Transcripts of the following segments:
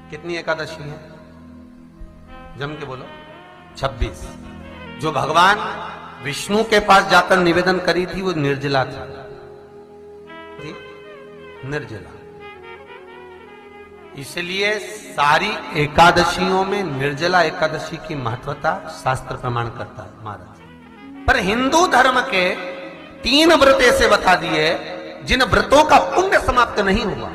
कितनी एकादशी है? जम के बोलो। 26। जो भगवान विष्णु के पास जाकर निवेदन करी थी वो निर्जला थी, निर्जला। इसलिए सारी एकादशियों में निर्जला एकादशी की महत्वता शास्त्र प्रमाण करता है महाराज। पर हिंदू धर्म के 3 व्रत ऐसे बता दिए जिन व्रतों का पुण्य समाप्त नहीं हुआ।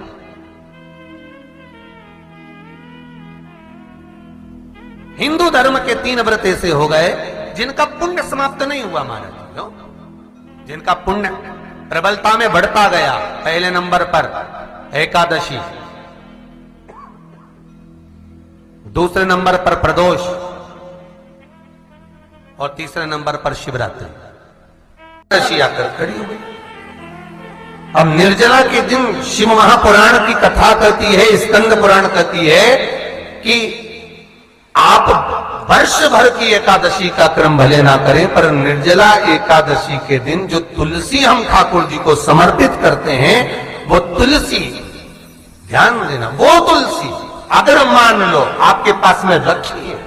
हिंदू धर्म के 3 व्रत ऐसे हो गए जिनका पुण्य समाप्त नहीं हुआ महाराज। क्यों? जिनका पुण्य प्रबलता में बढ़ता गया। पहले नंबर पर एकादशी, दूसरे नंबर पर प्रदोष और तीसरे नंबर पर शिवरात्रि। एकादशी आकर खड़ी हो गई। अब निर्जला के दिन शिव महापुराण की कथा कहती है, स्कंद पुराण कहती है कि आप वर्ष भर की एकादशी का क्रम भले ना करें, पर निर्जला एकादशी के दिन जो तुलसी हम ठाकुर जी को समर्पित करते हैं, वो तुलसी, ध्यान देना, वो तुलसी अगर मान लो आपके पास में रखी है,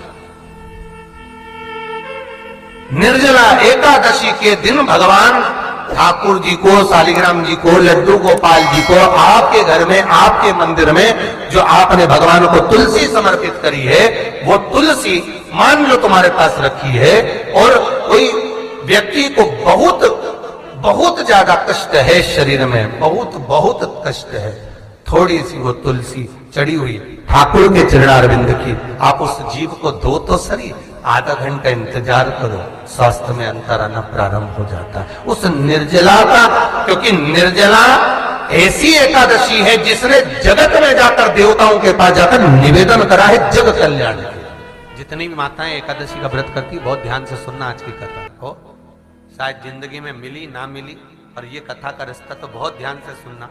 निर्जला एकादशी के दिन भगवान ठाकुर जी को, शालिग्राम जी को, लड्डू गोपाल जी को आपके घर में, आपके मंदिर में जो आपने भगवान को तुलसी समर्पित करी है, वो तुलसी मान लो तुम्हारे पास रखी है और कोई व्यक्ति को बहुत बहुत ज्यादा कष्ट है शरीर में, बहुत बहुत कष्ट है, थोड़ी सी वो तुलसी चढ़ी हुई ठाकुर के चरणारविंद की, आप उस जीव को दो तो सही, आधा घंटा इंतजार करो, स्वास्थ्य में अंतर आना प्रारंभ हो जाता है उस निर्जला का। क्योंकि निर्जला ऐसी एकादशी है जिसने जगत में जाकर, देवताओं के पास जाकर निवेदन करा है जग कल्याण के। जितनी भी माताएं एकादशी का व्रत करती, बहुत ध्यान से सुनना आज की कथा को, शायद जिंदगी में मिली ना मिली, और ये कथा का रिश्ता तो बहुत ध्यान से सुनना।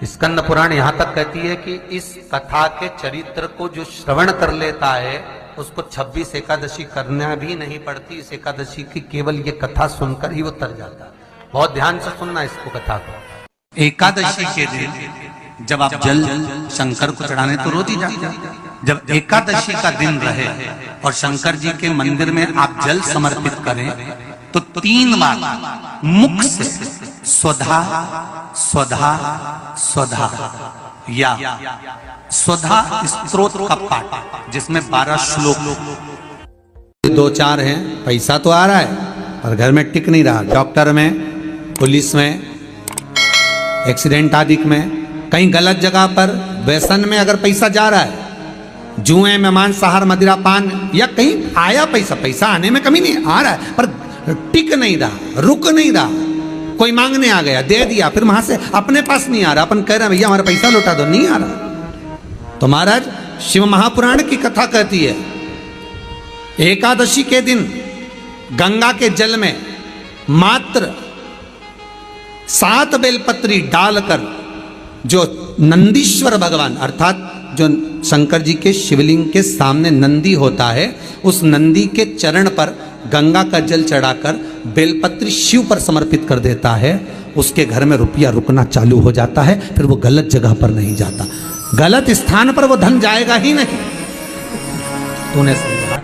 स्कंद पुराण यहां तक कहती है कि इस कथा के चरित्र को जो श्रवण कर लेता है उसको 26 एकादशी करना भी नहीं पड़ती। इस एकादशी की केवल ये कथा सुनकर ही वो तर जाता है। बहुत ध्यान से सुनना इसको, कथा को। एकादशी के दिन जब आप जल शंकर को चढ़ाने तो रोज ही जाते हैं, जब एकादशी का दिन रहे और शंकर जी के मंदिर में आप जल समर्पित करें तो 3 बार मुख से स्वधा स्वधा स्वधा या स्वधा स्तोत्र का पाठ, जिसमें 12 श्लोक, 2-4 हैं। पैसा तो आ रहा है पर घर में टिक नहीं रहा। डॉक्टर में, पुलिस में, एक्सीडेंट आदि में, कहीं गलत जगह पर, व्यसन में अगर पैसा जा रहा है, जुए में, मांसाहार, मदिरा पान, या कहीं आया पैसा, पैसा आने में कमी नहीं, आ रहा है पर टिक नहीं रहा, रुक नहीं रहा। कोई मांगने आ गया, दे दिया, फिर वहां से अपने पास नहीं आ रहा, अपन कह रहे हैं भैया हमारा पैसा लौटा दो, नहीं आ रहा। तो महाराज शिव महापुराण की कथा कहती है एकादशी के दिन गंगा के जल में मात्र 7 बेलपत्री डालकर जो नंदीश्वर भगवान, अर्थात जो शंकर जी के शिवलिंग के सामने नंदी होता है, उस नंदी के चरण पर गंगा का जल चढ़ाकर बेलपत्री शिव पर समर्पित कर देता है, उसके घर में रुपया रुकना चालू हो जाता है, फिर वो गलत जगह पर नहीं जाता, गलत स्थान पर वो धन जाएगा ही नहीं। तूने समझा,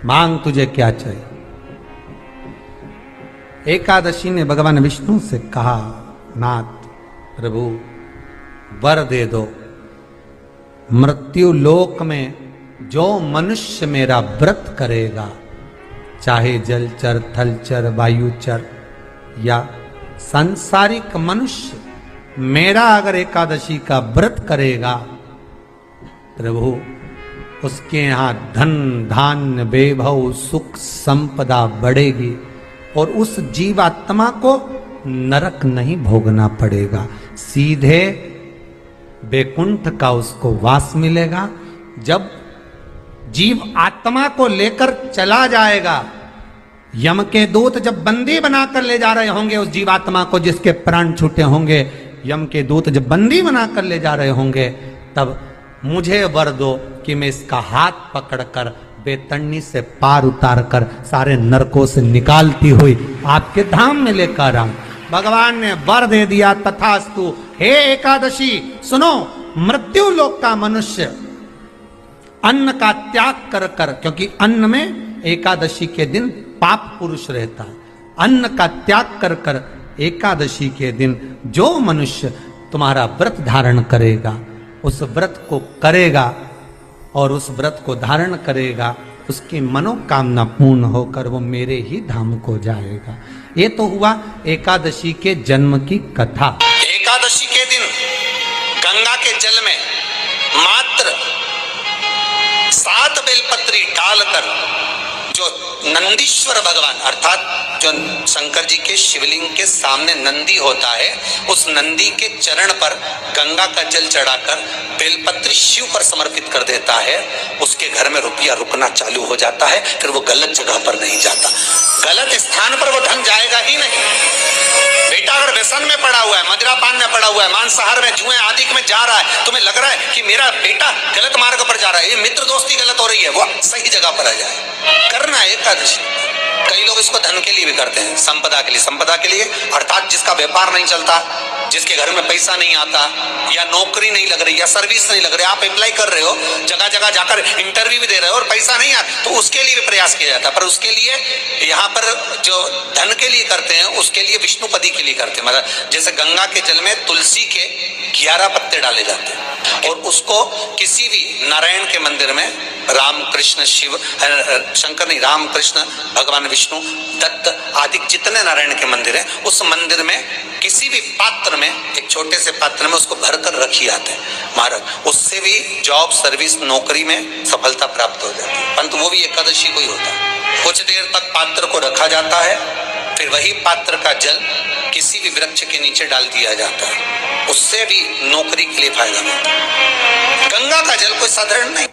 मांग तुझे क्या चाहिए। एकादशी ने भगवान विष्णु से कहा, नाथ प्रभु वर दे दो, मृत्यु लोक में जो मनुष्य मेरा व्रत करेगा, चाहे जलचर, थलचर, वायुचर या सांसारिक मनुष्य, मेरा अगर एकादशी का व्रत करेगा, प्रभु उसके यहां धन धान्य वैभव सुख संपदा बढ़ेगी और उस जीवात्मा को नरक नहीं भोगना पड़ेगा, सीधे वैकुंठ का उसको वास मिलेगा। जब जीव आत्मा को लेकर चला जाएगा, यम के दूत जब बंदी बनाकर ले जा रहे होंगे उस जीवात्मा को, जिसके प्राण छूटे होंगे, यम के दूत जब बंदी बनाकर ले जा रहे होंगे, तब मुझे वर दो कि मैं इसका हाथ पकड़कर बेतन्नी से पार उतार कर सारे नरकों से निकालती हुई आपके धाम में लेकर आऊं। भगवान ने वर दे दिया, तथास्तु। हे एकादशी सुनो, मृत्यु लोक का मनुष्य अन्न का त्याग कर कर, क्योंकि अन्न में एकादशी के दिन पाप पुरुष रहता है, अन्न का त्याग कर कर एकादशी के दिन जो मनुष्य तुम्हारा व्रत धारण करेगा, उस व्रत को करेगा और उस व्रत को धारण करेगा, उसकी मनोकामना पूर्ण होकर वो मेरे ही धाम को जाएगा। ये तो हुआ एकादशी के जन्म की कथा। एकादशी के दिन गंगा के जल में मात्र 7 बेलपत्री डालकर जो नंदीश्वर भगवान अर्थात जो शंकर जी के शिवलिंग के सामने नंदी होता है, उस नंदी के चरण पर गंगा का जल चढ़ाकर बेलपत्री शिव पर समर्पित कर देता है, उसके घर में रुपया रुकना चालू हो जाता है। फिर वो गलत जगह पर नहीं जाता, गलत स्थान पर वो धन जाएगा ही नहीं। बेटा अगर व्यसन में पड़ा हुआ है, मदिरा पान में पड़ा हुआ है, मांसाहार में, जुए आदि में जा रहा है, तुम्हें लग रहा है कि मेरा बेटा गलत मार्ग पर जा रहा है, ये मित्र दोस्ती गलत हो रही है, वो सही जगह पर आ जाए। करना है एकादशी। कई लोग इसको धन के लिए भी करते हैं, संपदा के लिए। संपदा के लिए अर्थात जिसका व्यापार नहीं चलता, जिसके घर में पैसा नहीं आता, या नौकरी नहीं लग रही, या सर्विस नहीं लग रही, आप अप्लाई कर रहे हो, जगह जगह जाकर इंटरव्यू भी दे रहे हो और पैसा नहीं आता, तो उसके लिए भी प्रयास किया जाता है। पर उसके लिए यहाँ पर जो धन के लिए करते हैं, उसके लिए विष्णुपदी के लिए करते हैं। मतलब जैसे गंगा के जल में तुलसी के 11 पत्ते डाले जाते हैं और उसको किसी भी नारायण के मंदिर में राम कृष्ण शिव शंकर नहीं, राम कृष्ण भगवान विष्णु दत्त आदि जितने नारायण के मंदिर हैं, उस मंदिर में किसी भी पात्र में, एक छोटे से पात्र में उसको भरकर रखी आते हैं महाराज। उससे भी जॉब सर्विस नौकरी में सफलता प्राप्त हो जाती है, परंतु वो भी एकादशी को ही होता है। कुछ देर तक पात्र को रखा जाता है, फिर वही पात्र का जल किसी भी वृक्ष के नीचे डाल दिया जाता है, उससे भी नौकरी के लिए फायदा मिलता है। गंगा का जल कोई साधारण नहीं।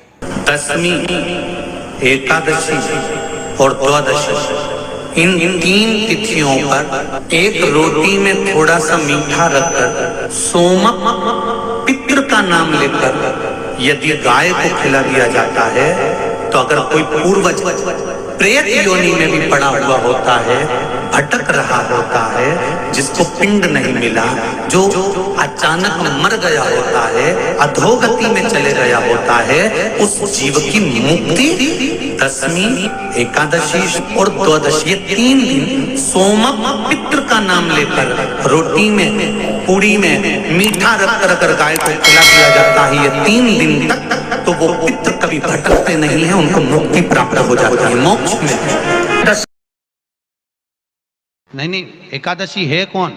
दशमी, एकादशी और द्वादशी, इन 3 तिथियों पर एक रोटी में थोड़ा सा मीठा रखकर सोमक पितृ का नाम लेकर यदि गाय को खिला दिया जाता है, तो अगर कोई पूर्वज प्रेत योनि में भी पड़ा हुआ होता है, भटक रहा होता है, जिसको पिंड नहीं मिला, जो अचानक मर गया होता है, अधोगति में चले गया होता है, उस जीव की मुक्ति दशमी, एकादशी और द्वादशी, ये 3 दिन सोमक पितृ का नाम लेकर रोटी में, पूड़ी में मीठा रखकर अगर गाय को खिला दिया जाता है, ये 3 दिन तक, तो वो पितृ कभी भटकते नहीं है, उनको मुक्ति प्राप्त हो जाती है, मोक्ष में। नहीं, एकादशी है कौन?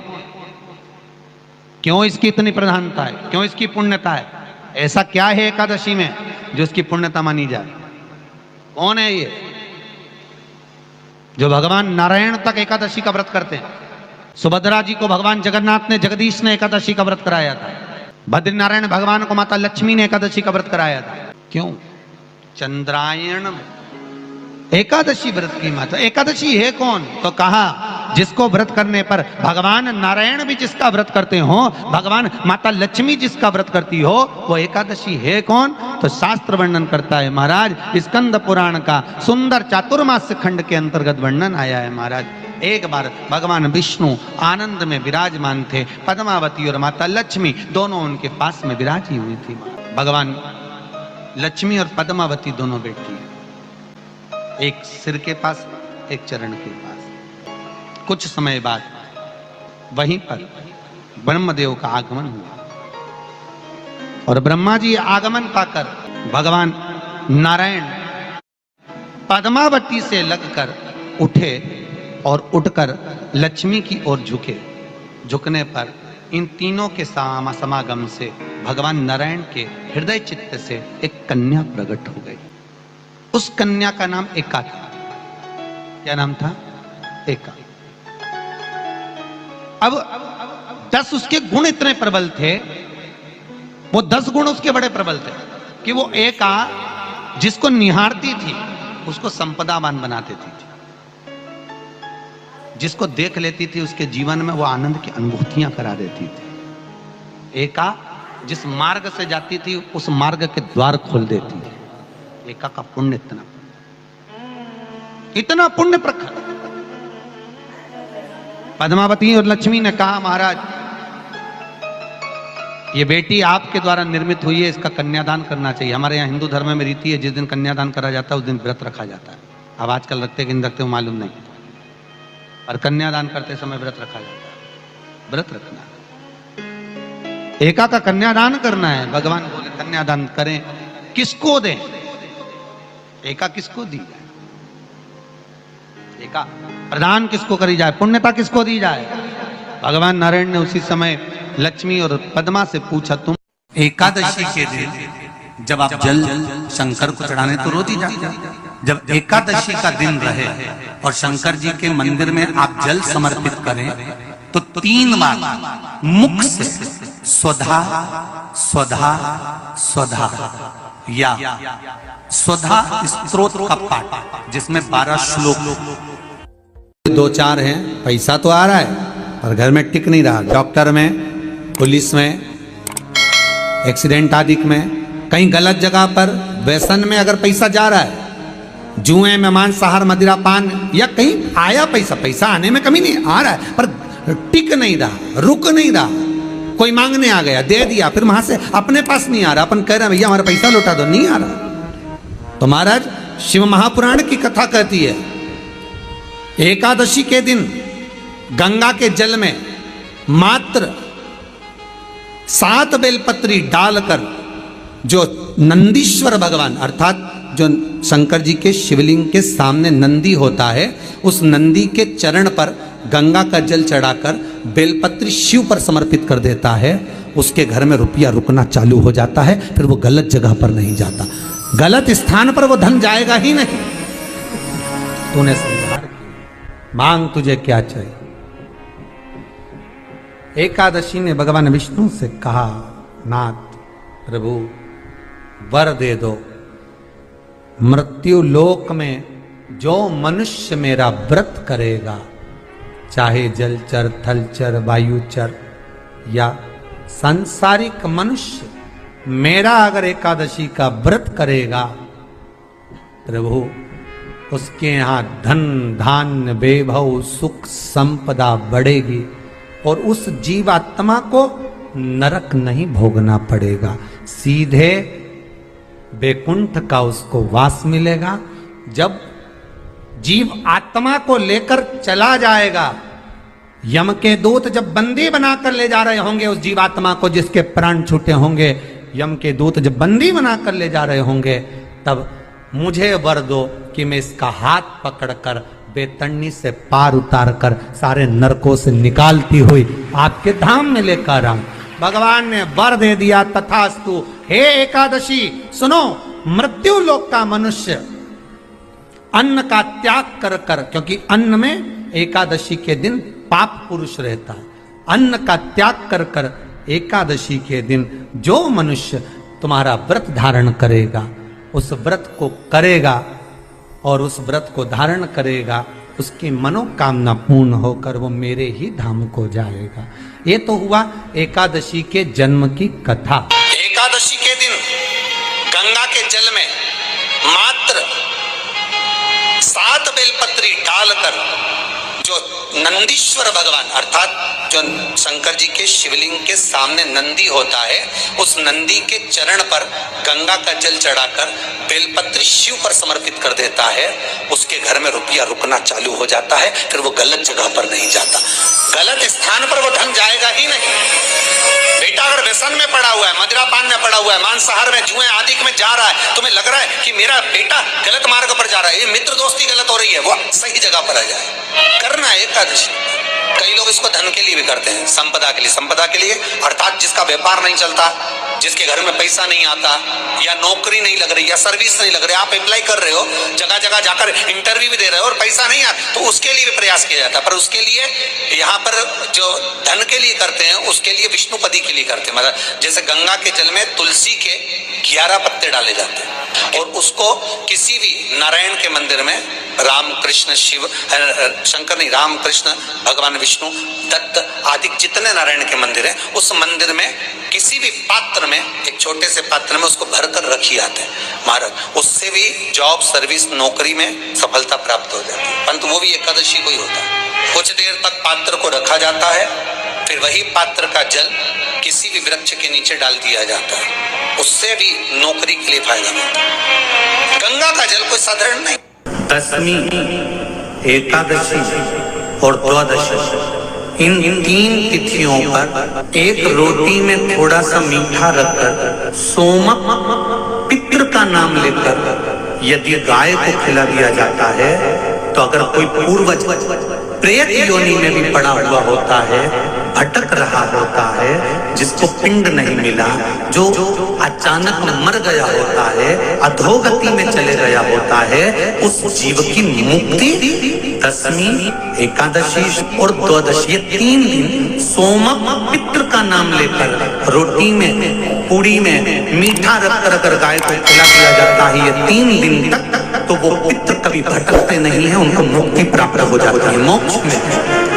क्यों इसकी इतनी प्रधानता है? क्यों इसकी पुण्यता है? ऐसा क्या है एकादशी में जो इसकी पुण्यता मानी जाए? कौन है ये जो भगवान नारायण तक एकादशी का व्रत करते हैं? सुभद्रा जी को भगवान जगन्नाथ ने, जगदीश ने एकादशी का व्रत कराया था। बद्रीनारायण भगवान को माता लक्ष्मी ने एकादशी का व्रत कराया था। क्यों? चंद्रायण में एकादशी व्रत की माता। एकादशी है कौन? तो कहा जिसको व्रत करने पर भगवान नारायण भी जिसका व्रत करते हो, भगवान माता लक्ष्मी जिसका व्रत करती हो, वो एकादशी है कौन? तो शास्त्र वर्णन करता है महाराज, स्कंद पुराण का सुंदर चातुर्मास्य खंड के अंतर्गत वर्णन आया है महाराज। एक बार भगवान विष्णु आनंद में विराजमान थे, पद्मावती और माता लक्ष्मी दोनों उनके पास में विराजी हुई थी। भगवान लक्ष्मी और पद्मावती दोनों बैठी हैं, एक सिर के पास, एक चरण के पास। कुछ समय बाद वहीं पर ब्रह्मदेव का आगमन हुआ और ब्रह्मा जी आगमन पाकर भगवान नारायण पद्मावती से लगकर उठे और उठकर लक्ष्मी की ओर झुके। झुकने पर इन तीनों के समागम से भगवान नारायण के हृदय चित्त से एक कन्या प्रकट हो गई। उस कन्या का नाम एका था। क्या नाम था? एका। अब 10 उसके गुण इतने प्रबल थे, वो 10 गुण उसके बड़े प्रबल थे कि वो एका जिसको निहारती थी उसको संपदावान बना देती थी, जिसको देख लेती थी उसके जीवन में वो आनंद की अनुभूतियां करा देती थी। एका जिस मार्ग से जाती थी उस मार्ग के द्वार खोल देती थी। एका का पुण्य इतना पुण्य प्रखर। पद्मावती और लक्ष्मी ने कहा महाराज ये बेटी आपके द्वारा निर्मित हुई है, इसका कन्यादान करना चाहिए। हमारे यहाँ हिंदू धर्म में रीति है, जिस दिन कन्यादान करा जाता है उस दिन व्रत रखा जाता है। अब आजकल रखते कि नहीं रखते मालूम नहीं, और कन्यादान करते समय व्रत रखा जाता है। व्रत रखना, एका का कन्यादान करना है। भगवान बोले कन्यादान करें, किसको दें? एका किसको दी जाए? एका प्रदान किसको करी जाए? पुण्यता किसको दी जाए? भगवान नारायण ने उसी समय लक्ष्मी और पद्मा से पूछा, तुम एकादशी के दिन जब आप जल शंकर को चढ़ाने तो रोज ही जाते हैं। जब एकादशी का दिन रहे और शंकर जी के मंदिर में आप जल समर्पित करें तो 3 बार मुख से स्वधा स्वधा स्वधा या स्वधा स्तोत्र का पाठ, जिसमें 12 श्लोक। 2-4 हैं, पैसा तो आ रहा है पर घर में टिक नहीं रहा। डॉक्टर में, पुलिस में, एक्सीडेंट आदि में, कहीं गलत जगह पर, व्यसन में अगर पैसा जा रहा है, जुए में, मांसाहार, मदिरा पान, या कहीं आया पैसा, पैसा आने में कमी नहीं, आ रहा है पर टिक नहीं रहा, रुक नहीं रहा। कोई मांगने आ गया, दे दिया, फिर वहां से अपने पास नहीं आ रहा, अपन कह रहे हैं भैया हमारा पैसा लौटा दो, नहीं आ रहा। तो महाराज शिव महापुराण की कथा कहती है, एकादशी के दिन गंगा के जल में मात्र 7 बेलपत्री डालकर जो नंदीश्वर भगवान अर्थात जो शंकर जी के शिवलिंग के सामने नंदी होता है, उस नंदी के चरण पर गंगा का जल चढ़ाकर बेलपत्री शिव पर समर्पित कर देता है, उसके घर में रुपया रुकना चालू हो जाता है। फिर वो गलत जगह पर नहीं जाता, गलत स्थान पर वो धन जाएगा ही नहीं। तूने संहार किया, मांग तुझे क्या चाहिए। एकादशी ने भगवान विष्णु से कहा, नाथ प्रभु वर दे दो, मृत्यु लोक में जो मनुष्य मेरा व्रत करेगा, चाहे जलचर, थलचर, वायुचर या सांसारिक मनुष्य, मेरा अगर एकादशी का व्रत करेगा, प्रभु उसके यहां धन धान्य वैभव सुख संपदा बढ़ेगी और उस जीवात्मा को नरक नहीं भोगना पड़ेगा, सीधे वैकुंठ का उसको वास मिलेगा। जब जीव आत्मा को लेकर चला जाएगा, यम के दूत जब बंदी बनाकर ले जा रहे होंगे उस जीवात्मा को, जिसके प्राण छूटे होंगे, यम के दूत जब बंदी बनाकर ले जा रहे होंगे, तब मुझे वर दो कि मैं इसका हाथ पकड़कर बेतन्नी से पार उतार कर सारे नरकों से निकालती हुई आपके धाम में लेकर आऊं। भगवान ने वर दे दिया, तथास्तु। हे एकादशी सुनो, मृत्यु लोक का मनुष्य अन्न का त्याग कर कर, क्योंकि अन्न में एकादशी के दिन पाप पुरुष रहता है, अन्न का त्याग कर कर एकादशी के दिन जो मनुष्य तुम्हारा व्रत धारण करेगा, उस व्रत को करेगा और उस व्रत को धारण करेगा, उसकी मनोकामना पूर्ण होकर वो मेरे ही धाम को जाएगा। ये तो हुआ एकादशी के जन्म की कथा। एकादशी के दिन गंगा के जल में मात्र 7 बेलपत्री डालकर जो नंदीश्वर भगवान अर्थात जो शंकर जी के शिवलिंग के सामने नंदी होता है, उस नंदी के चरण पर गंगा का जल चढ़ाकर बेलपत्री शिव पर समर्पित कर देता है, उसके घर में रुपया रुकना चालू हो जाता है। फिर वो गलत जगह पर नहीं जाता, गलत स्थान पर वो धन जाएगा ही नहीं। बेटा अगर व्यसन में पड़ा हुआ है, मदिरा पान में पड़ा हुआ है, मांसाहार में, जुए आदि में जा रहा है, तुम्हें लग रहा है कि मेरा बेटा गलत मार्ग पर जा रहा है, ये मित्र दोस्ती गलत हो रही है, वो सही जगह पर आ जाए। करना है एकादशी। कई लोग इसको धन के लिए भी करते हैं, संपदा के लिए। संपदा के लिए अर्थात जिसका व्यापार नहीं चलता, जिसके घर में पैसा नहीं आता, या नौकरी नहीं लग रही, या सर्विस नहीं लग रही, आप अप्लाई कर रहे हो, जगह जगह जाकर इंटरव्यू भी दे रहे हो और पैसा नहीं आता, तो उसके लिए भी प्रयास किया जाता है। पर उसके लिए यहाँ पर जो धन के लिए करते हैं, उसके लिए विष्णुपदी के लिए करते हैं। मतलब जैसे गंगा के जल में तुलसी के 11 पत्ते डाले जाते हैं और उसको किसी भी नारायण के मंदिर में, राम कृष्ण शिव शंकर नहीं, राम कृष्ण भगवान विष्णु दत्त आदि जितने नारायण के मंदिर हैं, उस मंदिर में किसी भी पात्र में, एक छोटे से पात्र में उसको भरकर रखी आते हैं महाराज। उससे भी जॉब सर्विस नौकरी में सफलता प्राप्त हो जाती है, परंतु वो भी एकादशी को ही होता है। कुछ देर तक पात्र को रखा जाता है, फिर वही पात्र का जल किसी भी वृक्ष के नीचे डाल दिया जाता है, उससे भी नौकरी के लिए फायदा मिलता है। गंगा का जल कोई साधारण नहीं। दशमी, एकादशी और द्वादशी, इन 3 तिथियों पर एक रोटी में थोड़ा सा मीठा रखकर सोमक पितृ का नाम लेकर यदि गाय को खिला दिया जाता है, तो अगर कोई पूर्वज प्रेत योनि में भी पड़ा हुआ होता है, भटक रहा होता है, जिसको पिंड नहीं मिला, जो अचानक मर गया होता है, अधोगति में चले गया होता है, उस जीव की मुक्ति दशमी, एकादशी और द्वादशी, ये 3 दिन सोमक पितृ का नाम लेकर रोटी में, पूड़ी में मीठा रखकर अगर गाय को खिला दिया जाता है, ये 3 दिन तक, तो वो पितृ कभी भटकते नहीं है, उनको मुक्ति प्राप्त हो जाती है, मोक्ष में।